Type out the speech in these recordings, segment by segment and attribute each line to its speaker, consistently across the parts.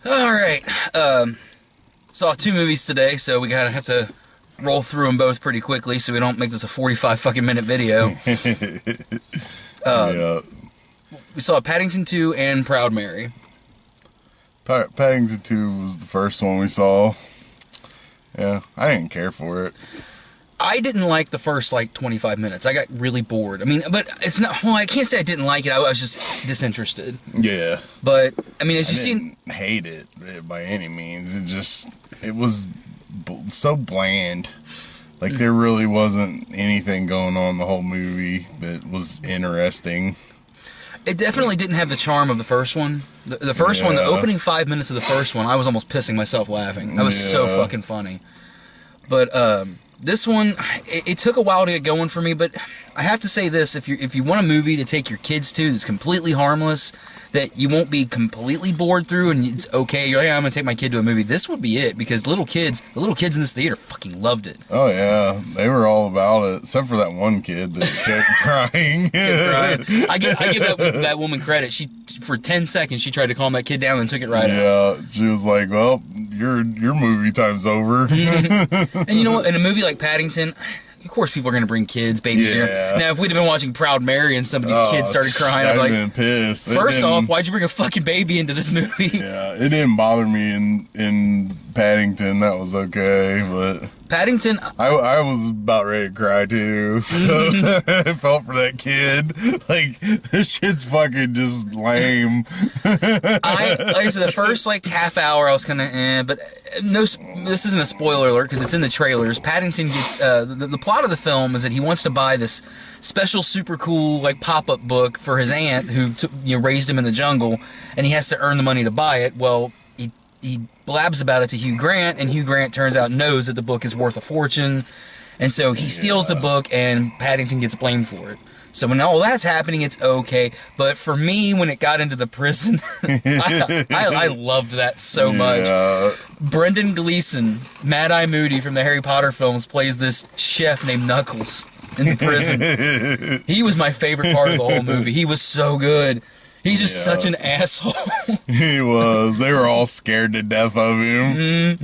Speaker 1: All right. Saw 2 movies today, so we gotta have to roll through them both pretty quickly, so we don't make this a 45 fucking minute video.
Speaker 2: Yeah.
Speaker 1: We saw Paddington 2 and Proud Mary.
Speaker 2: Paddington 2 was the first one we saw. Yeah, I didn't care for it.
Speaker 1: I didn't like the first, 25 minutes. I got really bored. I mean, but it's not... Well, I can't say I didn't like it. I was just disinterested.
Speaker 2: Yeah.
Speaker 1: But, I mean, as you see...
Speaker 2: I didn't hate it by any means. It was so bland. Like, there really wasn't anything going on the whole movie that was interesting.
Speaker 1: It definitely didn't have the charm of the first one. The first one, the opening 5 minutes of the first one, I was almost pissing myself laughing. That was so fucking funny. But, this one, it took a while to get going for me, but I have to say this, if you want a movie to take your kids to that's completely harmless, that you won't be completely bored through and it's okay, you're like, yeah, I'm going to take my kid to a movie, this would be it, because the little kids in this theater fucking loved it.
Speaker 2: Oh yeah, they were all about it, except for that one kid that kept crying.
Speaker 1: I give that woman credit. For 10 seconds, she tried to calm that kid down and took it right out.
Speaker 2: Yeah, she was like, well, your movie time's over.
Speaker 1: And you know what, in a movie like Paddington, of course people are going to bring kids, babies here. Now, if we'd have been watching Proud Mary and somebody's kid started crying, I'd be like,
Speaker 2: been pissed.
Speaker 1: First off, why'd you bring a fucking baby into this movie?
Speaker 2: Yeah, it didn't bother me in Paddington. That was okay, but...
Speaker 1: Paddington...
Speaker 2: I was about ready to cry, too. So I felt for that kid. Like, this shit's fucking just lame.
Speaker 1: Like I said, the first, half hour, I was kind of, but no, this isn't a spoiler alert, because it's in the trailers. Paddington gets, the plot of the film is that he wants to buy this special, super cool, pop-up book for his aunt, who raised him in the jungle, and he has to earn the money to buy it. Well, he blabs about it to Hugh Grant, and Hugh Grant turns out knows that the book is worth a fortune, and so he steals the book, and Paddington gets blamed for it. So when all that's happening, it's okay. But for me, when it got into the prison, I loved that so much. Brendan Gleeson, Mad Eye Moody from the Harry Potter films, plays this chef named Knuckles in the prison. He was my favorite part of the whole movie. He was so good. He's just such an asshole.
Speaker 2: He was. They were all scared to death of him.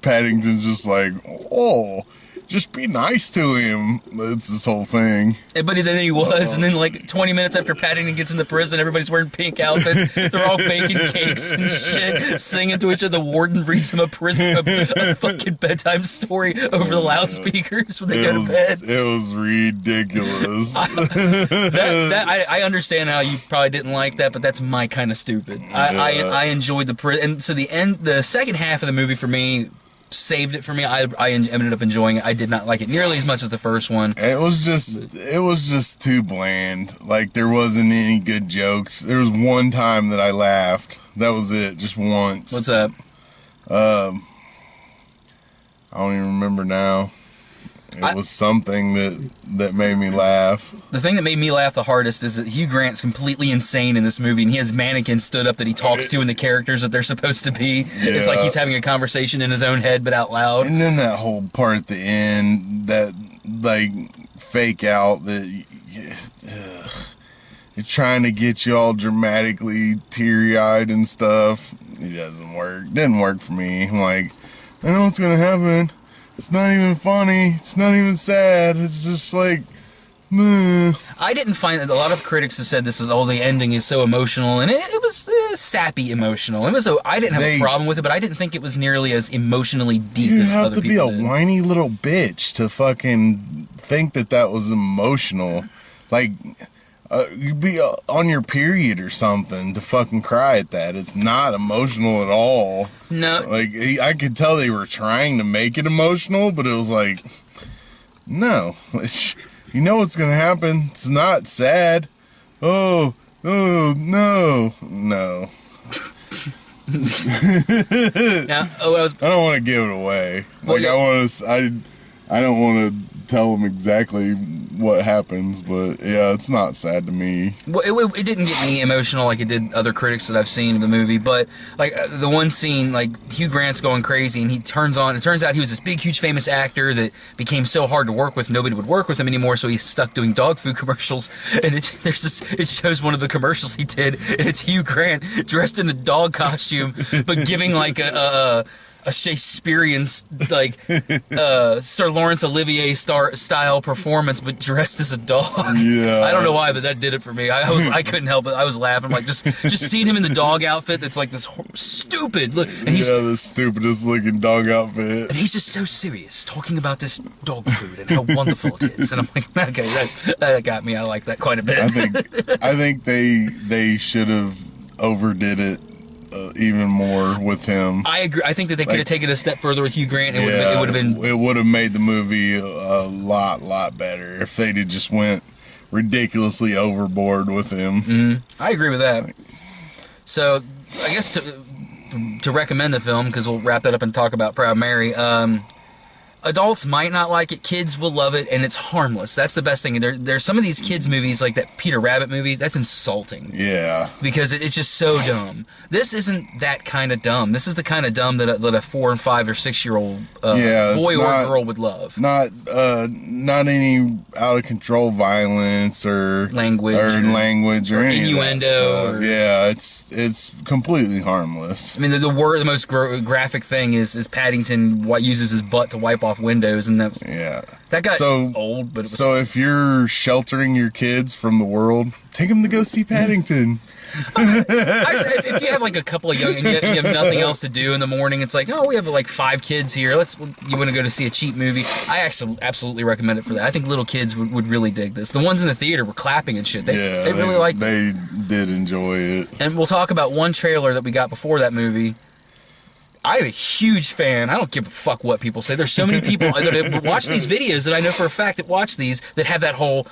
Speaker 2: Paddington's just like, oh, just be nice to him. That's this whole thing.
Speaker 1: But then he was, and then 20 minutes after Paddington gets in the prison, everybody's wearing pink outfits. They're all baking cakes and shit, singing to each other. The warden reads him a fucking bedtime story over the loudspeakers when they go to bed.
Speaker 2: It was ridiculous.
Speaker 1: I understand how you probably didn't like that, but that's my kind of stupid. I enjoyed the prison, and so the second half of the movie for me saved it for me. I ended up enjoying it. I did not like it nearly as much as the first one.
Speaker 2: It was just too bland. There wasn't any good jokes. There was one time that I laughed. That was it, just once.
Speaker 1: What's up?
Speaker 2: I don't even remember now. It was something that made me laugh.
Speaker 1: The thing that made me laugh the hardest is that Hugh Grant's completely insane in this movie, and he has mannequins stood up that he talks to and the characters that they're supposed to be. Yeah. It's like he's having a conversation in his own head, but out loud.
Speaker 2: And then that whole part at the end, that, fake out that... It's trying to get you all dramatically teary-eyed and stuff. It doesn't work. It didn't work for me. I'm like, I know what's going to happen. It's not even funny. It's not even sad. It's just meh.
Speaker 1: I didn't find that a lot of critics have said the ending is so emotional, and it was sappy emotional. I didn't have a problem with it, but I didn't think it was nearly as emotionally deep as other people did.
Speaker 2: You have to be a whiny little bitch to fucking think that was emotional. You'd be on your period or something to fucking cry at that. It's not emotional at all.
Speaker 1: No.
Speaker 2: I could tell they were trying to make it emotional, but it was no. You know what's going to happen. It's not sad. Oh, no.
Speaker 1: Now,
Speaker 2: I don't want to give it away. I don't want to tell them exactly what happens, but yeah, it's not sad to me.
Speaker 1: Well, it didn't get me emotional like it did other critics that I've seen of the movie, but like the one scene, like Hugh Grant's going crazy and he turns on. It turns out he was this big, huge, famous actor that became so hard to work with, nobody would work with him anymore. So he's stuck doing dog food commercials. And it shows one of the commercials he did, and it's Hugh Grant dressed in a dog costume, but giving like a Shakespearean, like, Sir Laurence Olivier style performance, but dressed as a dog.
Speaker 2: Yeah.
Speaker 1: I don't know why, but that did it for me. I couldn't help it. I was laughing. Like, just seeing him in the dog outfit that's like this stupid look. And he's,
Speaker 2: the stupidest looking dog outfit.
Speaker 1: and he's just so serious, talking about this dog food and how wonderful it is. And I'm like, okay, that got me. I like that quite a bit.
Speaker 2: I think they should have overdid it even more with him.
Speaker 1: I agree. I think that they could have taken it a step further with Hugh Grant. It would have been.
Speaker 2: It would have made the movie a lot better if they'd have just went ridiculously overboard with him.
Speaker 1: I agree with that. So, I guess to recommend the film, because we'll wrap that up and talk about Proud Mary. Adults might not like it, kids will love it, and it's harmless. That's the best thing. There's some of these kids' movies, like that Peter Rabbit movie, that's insulting.
Speaker 2: Yeah.
Speaker 1: Because it's just so dumb. This isn't that kind of dumb. This is the kind of dumb that a 4 and 5 or 6-year-old boy or girl would love.
Speaker 2: Not any out of control violence or
Speaker 1: language
Speaker 2: or any
Speaker 1: innuendo.
Speaker 2: Yeah, it's completely harmless.
Speaker 1: I mean, the most graphic thing is Paddington uses his butt to wipe off windows, and that got old. But
Speaker 2: if you're sheltering your kids from the world, take them to go see Paddington.
Speaker 1: If you have like a couple of young and you have nothing else to do in the morning, it's like, oh, we have like 5 kids here. You want to go to see a cheap movie? I actually absolutely recommend it for that. I think little kids would really dig this. The ones in the theater were clapping and shit. They really liked it.
Speaker 2: They did enjoy it.
Speaker 1: And we'll talk about one trailer that we got before that movie. I'm a huge fan. I don't give a fuck what people say. There's so many people that watch these videos that I know for a fact that watch these that have that whole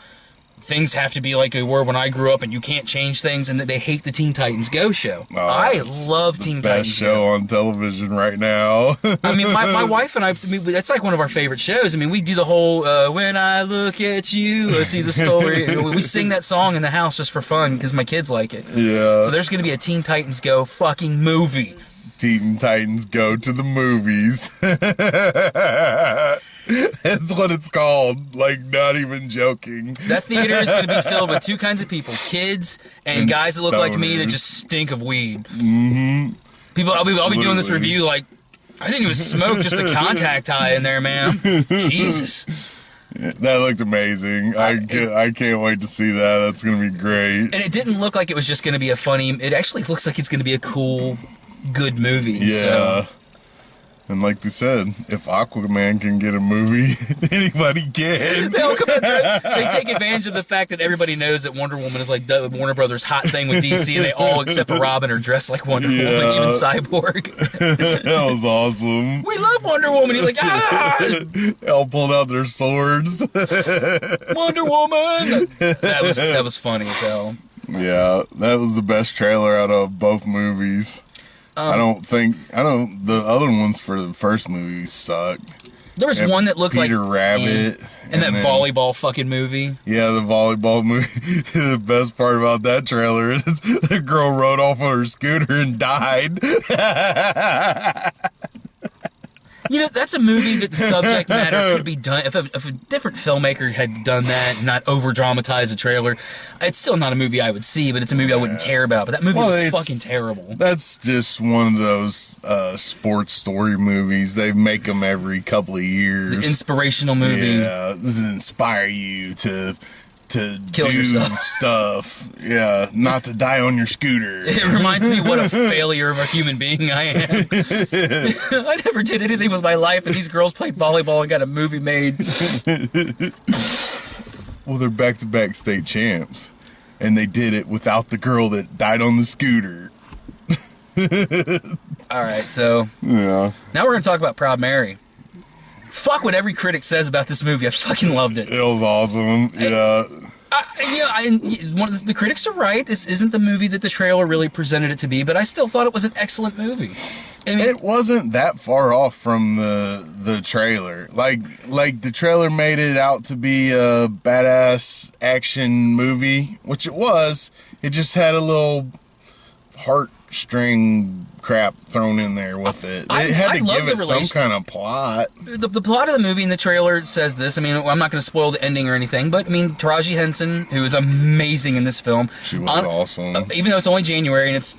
Speaker 1: things have to be like they were when I grew up and you can't change things, and that they hate the Teen Titans Go show. I love Teen Titans
Speaker 2: Best show on television right now.
Speaker 1: I mean, my wife and I mean, that's like one of our favorite shows. I mean, we do the whole when I look at you, I see the story. We sing that song in the house just for fun because my kids like it.
Speaker 2: Yeah.
Speaker 1: So there's going to be a Teen Titans Go fucking movie.
Speaker 2: Teen Titans Go to the movies. That's what it's called. Like, not even joking.
Speaker 1: That theater is going to be filled with 2 kinds of people: kids and guys that look like me that just stink of weed.
Speaker 2: Mm-hmm.
Speaker 1: People, I'll be doing this review like, I didn't even smoke, just a contact high in there, man. Jesus.
Speaker 2: That looked amazing. I can't wait to see that. That's going to be great.
Speaker 1: And it didn't look like it was just going to be a funny. It actually looks like it's going to be a cool, good movie.
Speaker 2: Yeah.
Speaker 1: So.
Speaker 2: And like they said, if Aquaman can get a movie, anybody can.
Speaker 1: They take advantage of the fact that everybody knows that Wonder Woman is like the Warner Brothers' hot thing with DC, and they all, except for Robin, are dressed like Wonder Woman, even Cyborg.
Speaker 2: That was awesome.
Speaker 1: We love Wonder Woman. He's like, ah!
Speaker 2: They all pulled out their swords.
Speaker 1: Wonder Woman! That was funny as hell.
Speaker 2: Yeah, that was the best trailer out of both movies. The other ones for the first movie sucked.
Speaker 1: There was one that looked
Speaker 2: Peter
Speaker 1: like
Speaker 2: Rabbit.
Speaker 1: And that volleyball fucking movie.
Speaker 2: Yeah, the volleyball movie. The best part about that trailer is the girl rode off on her scooter and died.
Speaker 1: You know, that's a movie that the subject matter could be done. If a different filmmaker had done that and not over-dramatized the trailer, it's still not a movie I would see, but it's a movie I wouldn't care about. But that movie was fucking terrible.
Speaker 2: That's just one of those sports story movies. They make them every couple of years.
Speaker 1: The inspirational movie.
Speaker 2: Yeah, this is inspire you to
Speaker 1: kill
Speaker 2: do
Speaker 1: yourself.
Speaker 2: Stuff. Yeah, not to die on your scooter.
Speaker 1: It reminds me what a failure of a human being I am. I never did anything with my life, and these girls played volleyball and got a movie made.
Speaker 2: Well, they're back-to-back state champs, and they did it without the girl that died on the scooter.
Speaker 1: All right, so
Speaker 2: yeah.
Speaker 1: Now we're going to talk about Proud Mary. Fuck what every critic says about this movie. I fucking loved it.
Speaker 2: It was awesome. Yeah.
Speaker 1: The critics are right. This isn't the movie that the trailer really presented it to be, but I still thought it was an excellent movie. I mean,
Speaker 2: It wasn't that far off from the trailer. Like the trailer made it out to be a badass action movie, which it was. It just had a little heartstring crap thrown in there with it. It had to give it some kind of plot.
Speaker 1: The plot of the movie in the trailer says this. I mean, I'm not going to spoil the ending or anything, but I mean, Taraji Henson, who is amazing in this film.
Speaker 2: She was awesome.
Speaker 1: Even though it's only January, and it's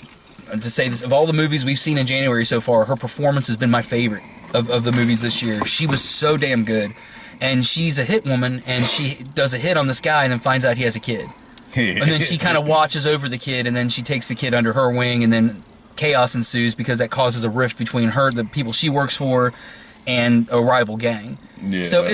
Speaker 1: to say this, of all the movies we've seen in January so far, her performance has been my favorite of the movies this year. She was so damn good. And she's a hit woman, and she does a hit on this guy and then finds out he has a kid. And then she kind of watches over the kid, and then she takes the kid under her wing, and then chaos ensues because that causes a rift between her, the people she works for, and a rival gang.
Speaker 2: Yeah.
Speaker 1: So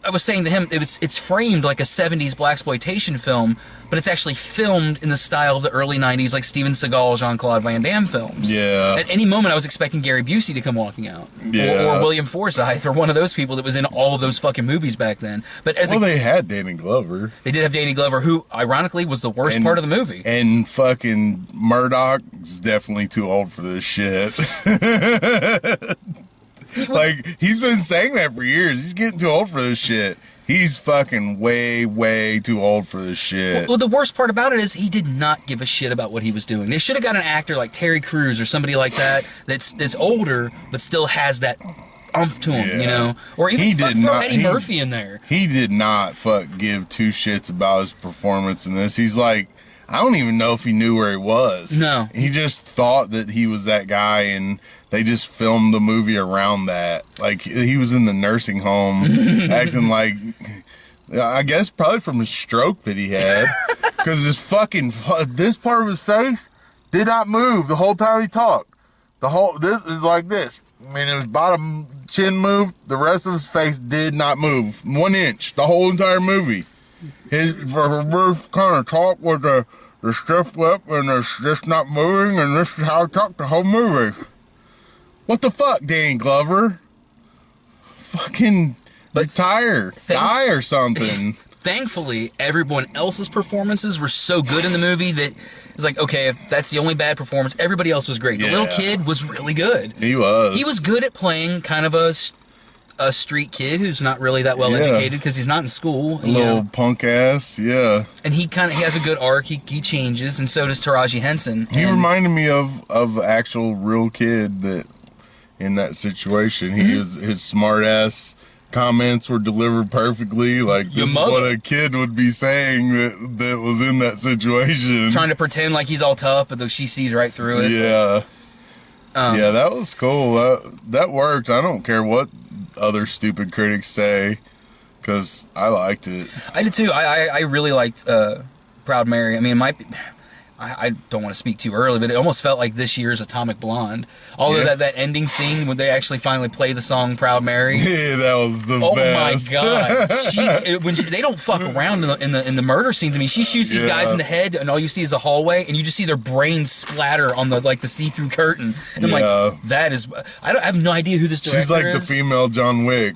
Speaker 1: I was saying to him, it's framed like a 70s blaxploitation film, but it's actually filmed in the style of the early 90s, like Steven Seagal, Jean-Claude Van Damme films.
Speaker 2: Yeah.
Speaker 1: At any moment, I was expecting Gary Busey to come walking out.
Speaker 2: Yeah.
Speaker 1: Or William Forsythe, or one of those people that was in all of those fucking movies back then. But
Speaker 2: they had Danny Glover.
Speaker 1: They did have Danny Glover, who, ironically, was the worst part of the movie.
Speaker 2: And fucking Murdoch's definitely too old for this shit. Like, he's been saying that for years. He's getting too old for this shit. He's fucking way, way too old for this shit.
Speaker 1: Well, the worst part about it is he did not give a shit about what he was doing. They should have got an actor like Terry Crews or somebody like that that's older but still has that umph to him, you know? Or even throw Eddie Murphy in there.
Speaker 2: He did not give two shits about his performance in this. He's like, I don't even know if he knew where he was.
Speaker 1: No.
Speaker 2: He just thought that he was that guy, and they just filmed the movie around that. Like, he was in the nursing home acting like, I guess probably from a stroke that he had. Because this part of his face did not move the whole time he talked. This is like this. I mean, his bottom chin moved. The rest of his face did not move. 1 inch. The whole entire movie. His reverse kind of talk with the stiff lip, and it's just not moving, and this is how I talk the whole movie. What the fuck, Danny Glover? Fucking retire. Die or something.
Speaker 1: Thankfully, everyone else's performances were so good in the movie that it's like, okay, if that's the only bad performance, everybody else was great. The little kid was really good.
Speaker 2: He was.
Speaker 1: He was good at playing kind of a street kid who's not really that well educated because he's not in school.
Speaker 2: A little punk ass, yeah.
Speaker 1: And he has a good arc. He changes, and so does Taraji Henson.
Speaker 2: He reminded me of an actual real kid that in that situation. His smart ass comments were delivered perfectly. Like, this is what a kid would be saying that was in that situation.
Speaker 1: Trying to pretend like he's all tough, but she sees right through it.
Speaker 2: Yeah. Yeah, that was cool. That worked. I don't care what other stupid critics say, because I liked it.
Speaker 1: I did too. I really liked Proud Mary. I mean, it might be, I don't want to speak too early, but it almost felt like this year's Atomic Blonde. Although that ending scene when they actually finally play the song Proud Mary.
Speaker 2: Yeah, that was the best.
Speaker 1: Oh my god. They don't fuck around in the murder scenes. I mean, she shoots these guys in the head, and all you see is a hallway, and you just see their brains splatter on the see-through curtain. And I'm like, that is, I have no idea who this director is.
Speaker 2: She's like the female John Wick.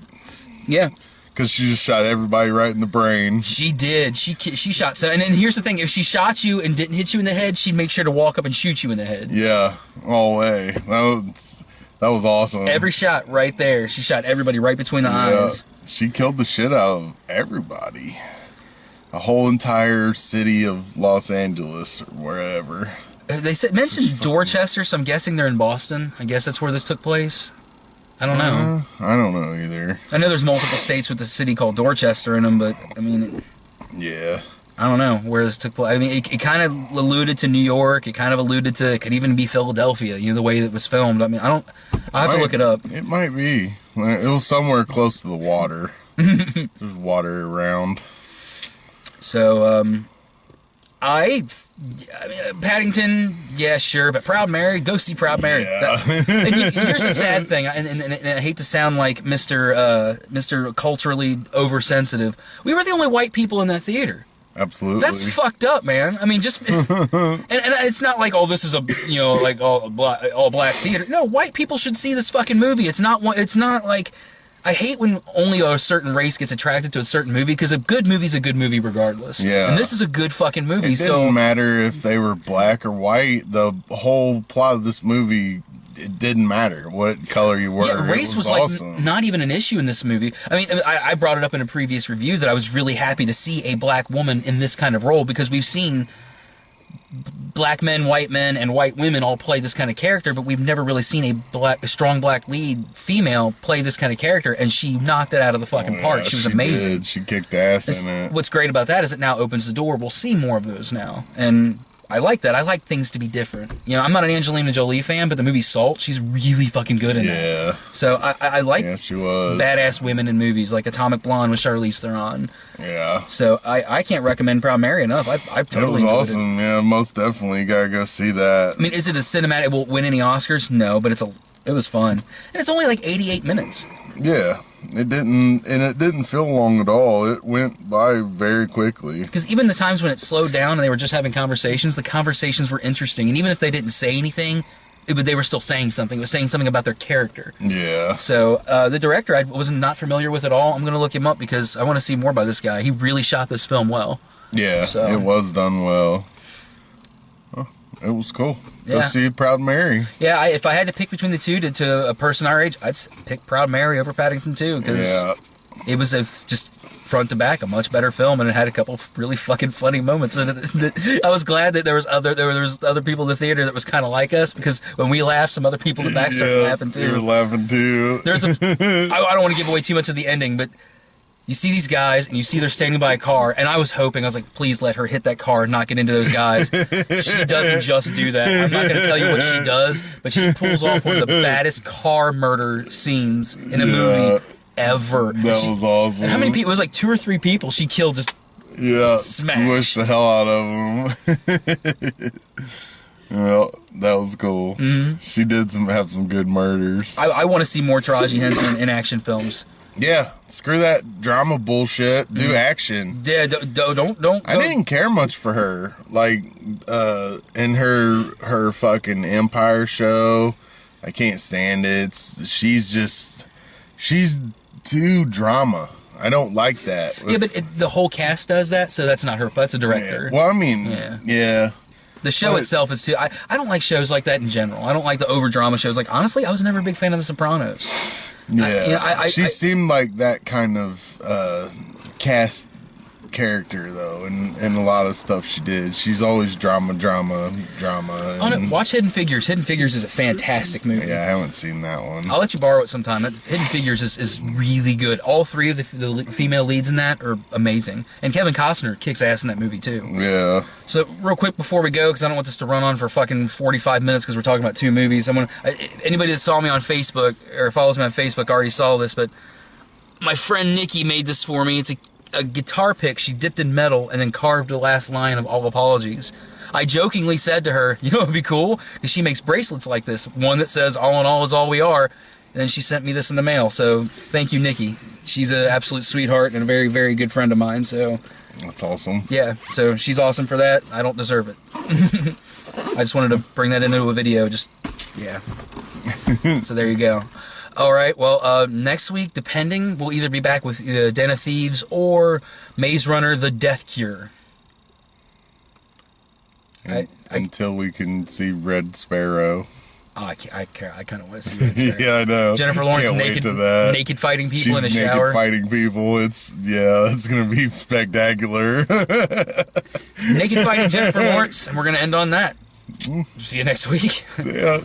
Speaker 1: Yeah.
Speaker 2: Because she just shot everybody right in the brain.
Speaker 1: She did. She shot so. And then here's the thing: if she shot you and didn't hit you in the head, she'd make sure to walk up and shoot you in the head.
Speaker 2: Yeah, all way. That was awesome.
Speaker 1: Every shot right there, she shot everybody right between the eyes.
Speaker 2: She killed the shit out of everybody. A whole entire city of Los Angeles or wherever.
Speaker 1: They mentioned Dorchester, so I'm guessing they're in Boston. I guess that's where this took place. I don't know.
Speaker 2: I don't know either.
Speaker 1: I know there's multiple states with a city called Dorchester in them, but I mean,
Speaker 2: yeah,
Speaker 1: I don't know where this took place. I mean, it kind of alluded to New York. It kind of alluded to, it could even be Philadelphia. You know, the way that it was filmed. I mean, I'll have to look it up.
Speaker 2: It might be. It was somewhere close to the water. There's water around.
Speaker 1: So, I mean, Paddington, yeah, sure, but Proud Mary, go see Proud Mary.
Speaker 2: Yeah.
Speaker 1: Here's the sad thing, and I hate to sound like Mr. culturally oversensitive. We were the only white people in that theater.
Speaker 2: Absolutely.
Speaker 1: That's fucked up, man. I mean, just and it's not like, oh, this is like all black theater. No, white people should see this fucking movie. It's not like I hate when only a certain race gets attracted to a certain movie, because a good movie's a good movie regardless.
Speaker 2: Yeah.
Speaker 1: And this is a good fucking movie.
Speaker 2: It didn't matter if they were black or white. The whole plot of this movie, it didn't matter what color you were.
Speaker 1: Yeah, race was
Speaker 2: awesome.
Speaker 1: like not even an issue in this movie. I mean, I brought it up in a previous review that I was really happy to see a black woman in this kind of role, because we've seen black men, and white women all play this kind of character, but we've never really seen a strong black lead female play this kind of character, and she knocked it out of the fucking park. She was amazing.
Speaker 2: Did. She kicked ass in it.
Speaker 1: What's great about that is it now opens the door. We'll see more of those now, and I like that. I like things to be different. You know, I'm not an Angelina Jolie fan, but the movie Salt, she's really fucking good in that.
Speaker 2: Yeah.
Speaker 1: So I like
Speaker 2: she was.
Speaker 1: badass women in movies, like Atomic Blonde with Charlize Theron.
Speaker 2: Yeah.
Speaker 1: So I can't recommend Proud Mary enough. I've totally enjoyed
Speaker 2: awesome. Yeah, most definitely. You gotta go see that.
Speaker 1: I mean, is it a cinematic? It will win any Oscars? No, but it was fun. And it's only like 88 minutes.
Speaker 2: Yeah. It didn't feel long at all. It went by very quickly.
Speaker 1: Because even the times when it slowed down and they were just having conversations, the conversations were interesting. And even if they didn't say anything, they were still saying something. It was saying something about their character.
Speaker 2: Yeah.
Speaker 1: So the director I was not familiar with at all. I'm going to look him up because I want to see more about this guy. He really shot this film well.
Speaker 2: Yeah, it was done well. It was cool.
Speaker 1: Yeah.
Speaker 2: Go see Proud Mary.
Speaker 1: Yeah, if I had to pick between the two to a person our age, I'd pick Proud Mary over Paddington 2, because it was just front to back a much better film, and it had a couple of really fucking funny moments. And I was glad that there was other people in the theater that was kind of like us, because when we laughed, some other people in the back started laughing too.
Speaker 2: They were laughing too.
Speaker 1: I don't want to give away too much of the ending, but you see these guys, and you see they're standing by a car, and I was like, please let her hit that car and not get into those guys. She doesn't just do that. I'm not going to tell you what she does, but she pulls off one of the baddest car murder scenes in a movie ever.
Speaker 2: That was awesome.
Speaker 1: And how many people? It was like 2 or 3 people she killed just smash.
Speaker 2: Squished the hell out of them. Well, that was cool. Mm-hmm. She did have some good murders.
Speaker 1: I want to see more Taraji Henson in action films.
Speaker 2: Yeah, screw that drama bullshit. Do action.
Speaker 1: Yeah, don't.
Speaker 2: I didn't care much for her. Like, in her fucking Empire show, I can't stand it. She's too drama. I don't like that.
Speaker 1: Yeah, but the whole cast does that, so that's not her. That's a director.
Speaker 2: Yeah. Well, I mean, yeah.
Speaker 1: The show itself is too. I don't like shows like that in general. I don't like the over drama shows. Like, honestly, I was never a big fan of The Sopranos.
Speaker 2: Yeah, she seemed like that kind of cast character though, and a lot of stuff she did. She's always drama.
Speaker 1: Watch Hidden Figures. Hidden Figures is a fantastic movie.
Speaker 2: Yeah, I haven't seen that one.
Speaker 1: I'll let you borrow it sometime. Hidden Figures is really good. All 3 of the female leads in that are amazing, and Kevin Costner kicks ass in that movie too.
Speaker 2: Yeah.
Speaker 1: So real quick before we go, because I don't want this to run on for fucking 45 minutes, because we're talking about 2 movies. Anybody that saw me on Facebook or follows me on Facebook already saw this, but my friend Nikki made this for me. It's a guitar pick she dipped in metal and then carved the last line of All Apologies. I jokingly said to her, you know what would be cool? Because she makes bracelets like this. One that says, all in all is all we are. And then she sent me this in the mail. So thank you, Nikki. She's an absolute sweetheart and a very, very good friend of mine. So
Speaker 2: that's awesome.
Speaker 1: Yeah, so she's awesome for that. I don't deserve it. I just wanted to bring that into a video. So there you go. All right, well, next week, depending, we'll either be back with Den of Thieves or Maze Runner: The Death Cure.
Speaker 2: Until we can see Red Sparrow.
Speaker 1: Oh, I kind of want to see Red Sparrow.
Speaker 2: Yeah, I know.
Speaker 1: Jennifer Lawrence naked fighting people in a shower.
Speaker 2: Naked fighting people. It's going to be spectacular.
Speaker 1: Naked fighting Jennifer Lawrence, and we're going to end on that. See you next week.
Speaker 2: See ya.